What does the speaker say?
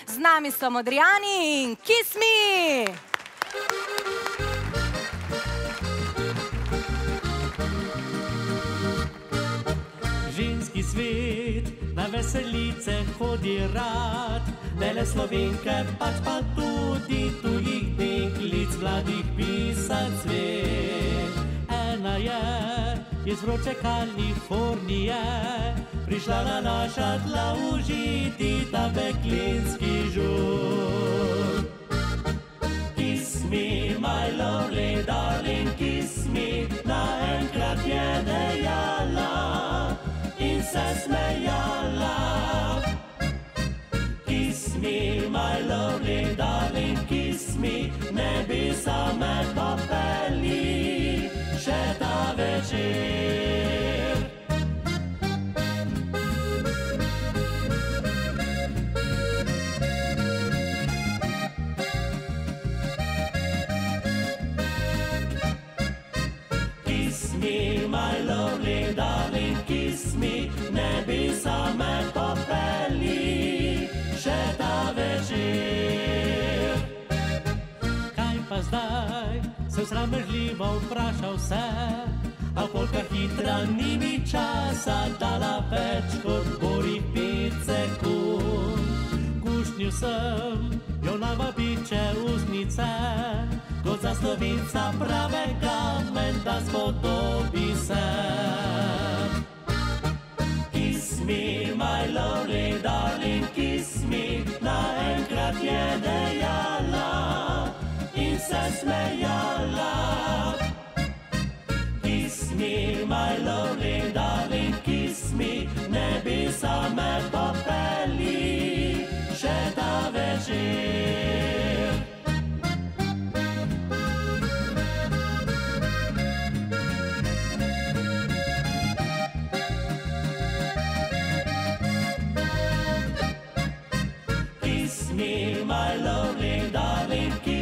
Z nami so Modrijani in Kiss Me! Ženski svet na veselice hodi rad, ne le Slovenke, pač pa tudi tujih deklic, mladih pisac svet. Ena je iz vroče Kalifornije prišla na naša tla užiti ta beklinski žur. Kiss me, my lovely darling, kiss me, naenkrat je dejala in se smejala. Kiss me, my lovely darling, kiss me, ne bi same popeli še ta večer. Kiss me, my lovely darling, kiss me, ne bi same popeli še ta večer. Kaj pa zdaj, sem sramežljivo vprašal se, a polka hitra ni mi časa dala več kot borih 5 sekund. Kušnil sem jo navabiče uznice, kot za Slovenca pravega menda spodobi se. Kiss me, my lovely darling, kiss me, naenkrat je dejala in se smejala. Kiss me, my lovely darling, kiss me, ne bi same popeli še ta večer. Kiss me, my lovely darling, kiss me.